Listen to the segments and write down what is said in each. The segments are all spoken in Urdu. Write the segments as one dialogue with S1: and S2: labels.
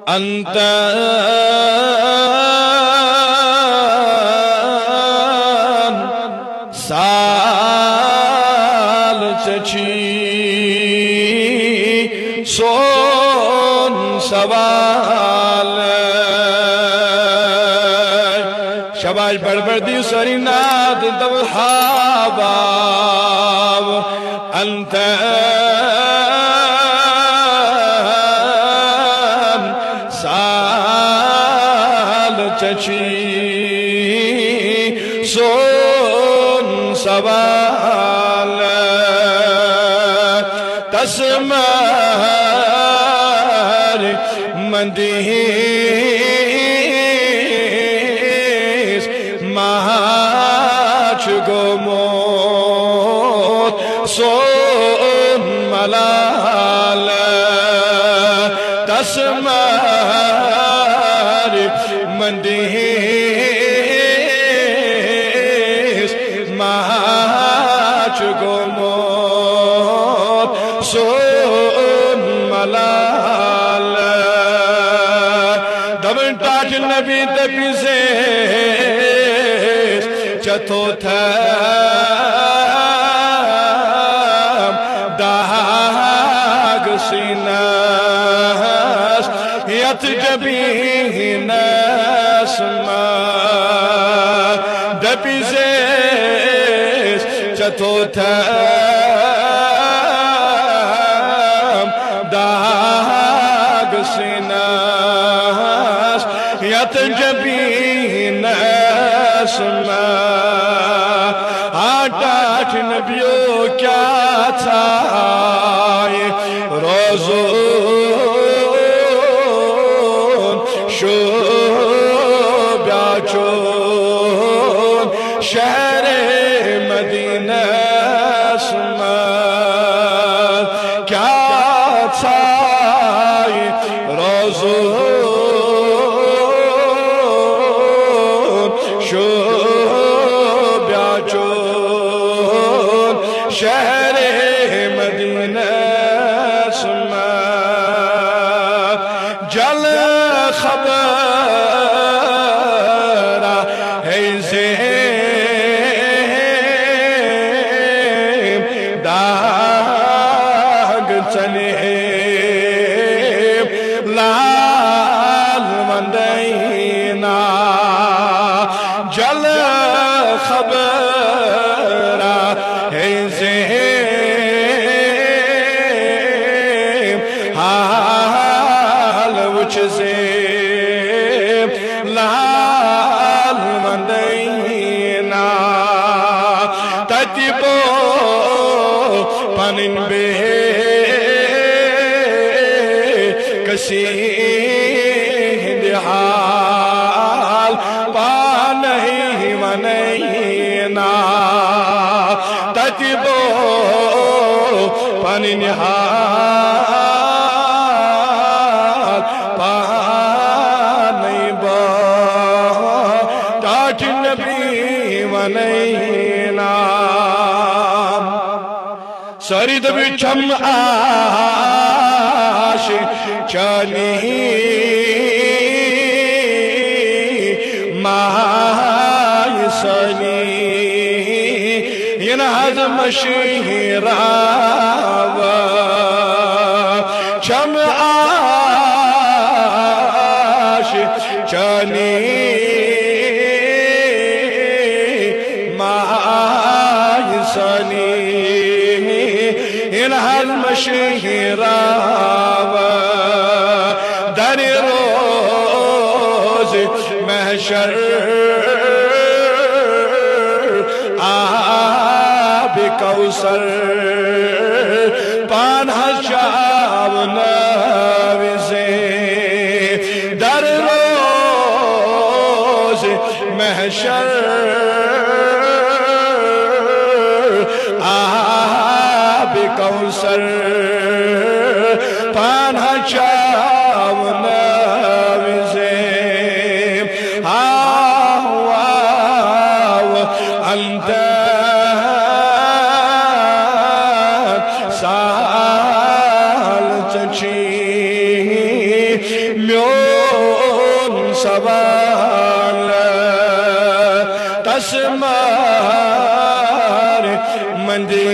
S1: أنت سال چچی سون سوال شباش بڑبڑ دی سری ناد دو حباب أنت چچی سون سوال تسمر مندیس ماچ گموت سون ملال تسمر مندیس ماچ گموت سون ملال دبن تاج نبی دبیزیس چتو تھم داگ سینس یت جبین دبیزیس چتو تھم داگ سینس یت جبین آٹھ نبیوں کیا تھا روزون شوبیاچون شہر مدینہ سمت کیا تھا روزون شوبیاچون شہر مدینہ سمت جل خبر ہے زیم داغ چلے لال مندینا جل خبر ہے زیم حال وچ زیم لال مندینا تجبو پنن بے کسی حال پانہی منینا تجبو پنن حال پانہی با تاج نبی منینا سرید بچم آش چانی مائی سنی ینہز مشیراوا چم آش چانی مائی سنی ینہز مشیراوا در روز محشر آب کوثر پانہ شاب نوزے در روز محشر آب کوثر پانہ شاب نوزے أنت سال چچی سوال تسمار مندیس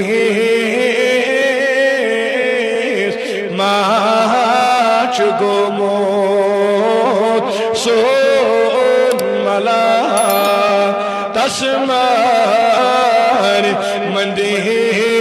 S1: ماچ گوموت سون ملا تسمار مندیس